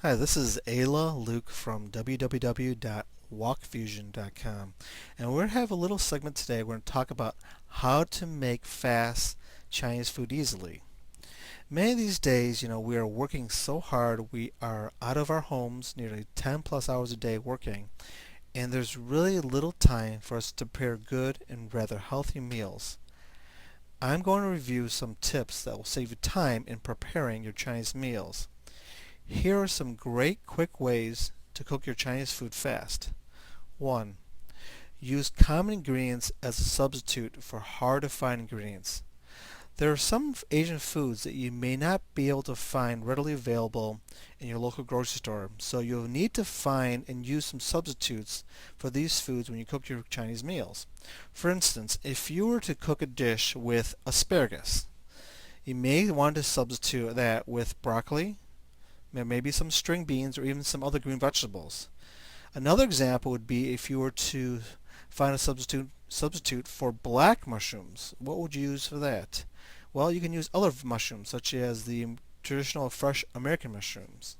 Hi, this is Ayla Luke from www.walkfusion.com, and we're going to have a little segment today. We're going to talk about how to make fast Chinese food easily. Many of these days, we are working so hard. We are out of our homes nearly 10 plus hours a day working, and there's really little time for us to prepare good and rather healthy meals. I'm going to review some tips that will save you time in preparing your Chinese meals. Here are some great quick ways to cook your Chinese food fast. 1. Use common ingredients as a substitute for hard to find ingredients. There are some Asian foods that you may not be able to find readily available in your local grocery store, so you'll need to find and use some substitutes for these foods when you cook your Chinese meals. For instance, if you were to cook a dish with asparagus, you may want to substitute that with broccoli, maybe some string beans, or even some other green vegetables. Another example would be if you were to find a substitute for black mushrooms. What would you use for that? Well, you can use other mushrooms, such as the traditional fresh American mushrooms.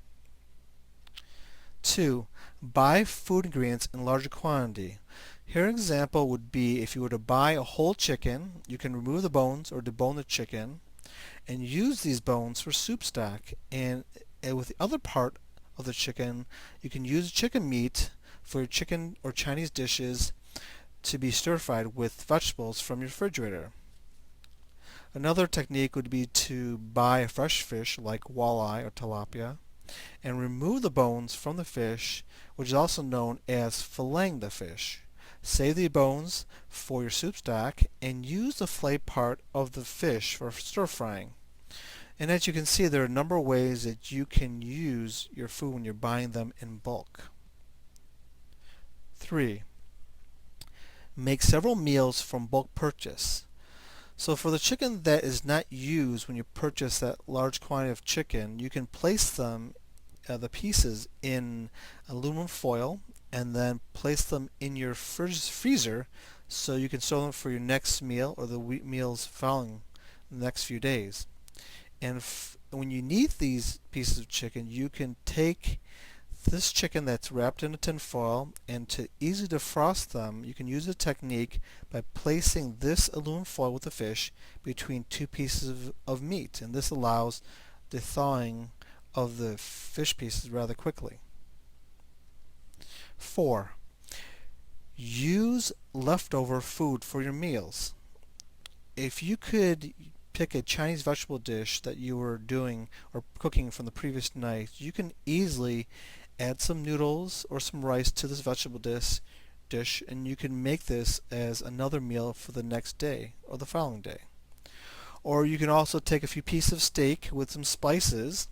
2. Buy food ingredients in larger quantity. Here an example would be if you were to buy a whole chicken, you can remove the bones or debone the chicken and use these bones for soup stock, and with the other part of the chicken, you can use chicken meat for your chicken or Chinese dishes to be stir-fried with vegetables from your refrigerator. Another technique would be to buy a fresh fish like walleye or tilapia and remove the bones from the fish, which is also known as filleting the fish. Save the bones for your soup stock and use the fillet part of the fish for stir frying. And as you can see, there are a number of ways that you can use your food when you're buying them in bulk. 3. Make several meals from bulk purchase. So for the chicken that is not used when you purchase that large quantity of chicken, you can place the pieces in aluminum foil and then place them in your freezer so you can store them for your next meal or the meals following the next few days. And when you need these pieces of chicken, you can take this chicken that's wrapped in a tin foil, and to easily defrost them, you can use a technique by placing this aluminum foil with the fish between two pieces of meat, and this allows the thawing of the fish pieces rather quickly. 4. Use leftover food for your meals. If you could pick a Chinese vegetable dish that you were doing or cooking from the previous night, you can easily add some noodles or some rice to this vegetable dish, and you can make this as another meal for the next day or the following day. Or you can also take a few pieces of steak with some spices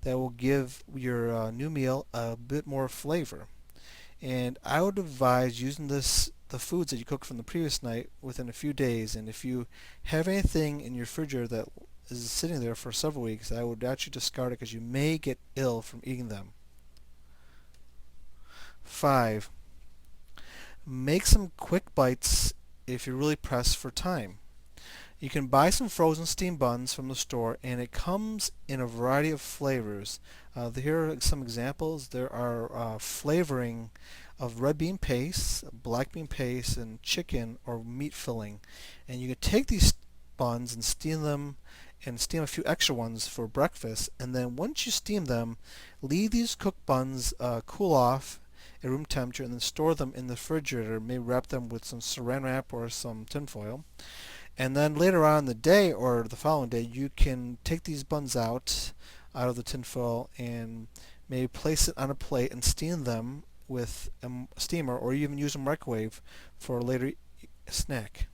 that will give your new meal a bit more flavor. And I would advise using the foods that you cooked from the previous night within a few days. And if you have anything in your refrigerator that is sitting there for several weeks, I would actually discard it because you may get ill from eating them. 5. Make some quick bites if you're really pressed for time. You can buy some frozen steamed buns from the store, and it comes in a variety of flavors. Here are some examples. There are flavoring of red bean paste, black bean paste, and chicken or meat filling. And you can take these buns and steam them, and steam a few extra ones for breakfast. And then once you steam them, leave these cooked buns cool off at room temperature, and then store them in the refrigerator. Maybe wrap them with some saran wrap or some tin foil. And then later on in the day or the following day, you can take these buns out of the tin foil and maybe place it on a plate and steam them with a steamer, or even use a microwave for a later snack.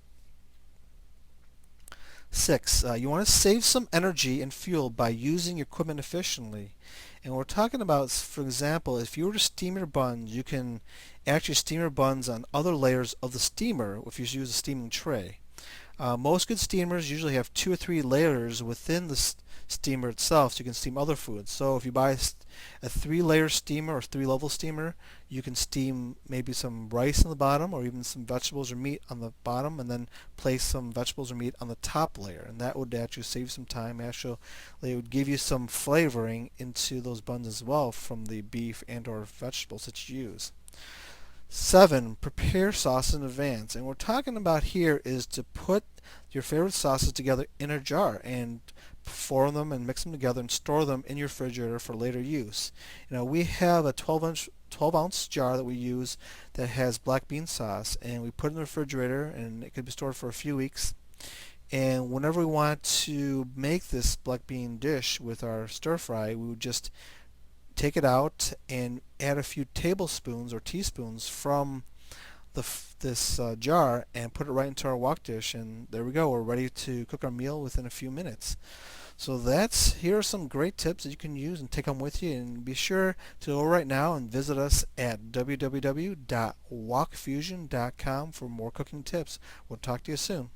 6. You want to save some energy and fuel by using your equipment efficiently. And we're talking about, for example, if you were to steam your buns, you can actually steam your buns on other layers of the steamer if you use a steaming tray. Most good steamers usually have 2 or 3 layers within the steamer itself, so you can steam other foods. So if you buy a 3-layer steamer or 3-level steamer, you can steam maybe some rice on the bottom or even some vegetables or meat on the bottom, and then place some vegetables or meat on the top layer. And that would actually save some time. Actually, it would give you some flavoring into those buns as well from the beef and or vegetables that you use. 7. Prepare sauce in advance. And what we're talking about here is to put your favorite sauces together in a jar and form them and mix them together and store them in your refrigerator for later use. We have a 12-ounce jar that we use that has black bean sauce, and we put it in the refrigerator, and it could be stored for a few weeks. And whenever we want to make this black bean dish with our stir fry, we would just take it out and add a few tablespoons or teaspoons from this jar and put it right into our wok dish, and there we go. We're ready to cook our meal within a few minutes. So here are some great tips that you can use and take them with you, and be sure to go right now and visit us at www.wokfusion.com for more cooking tips. We'll talk to you soon.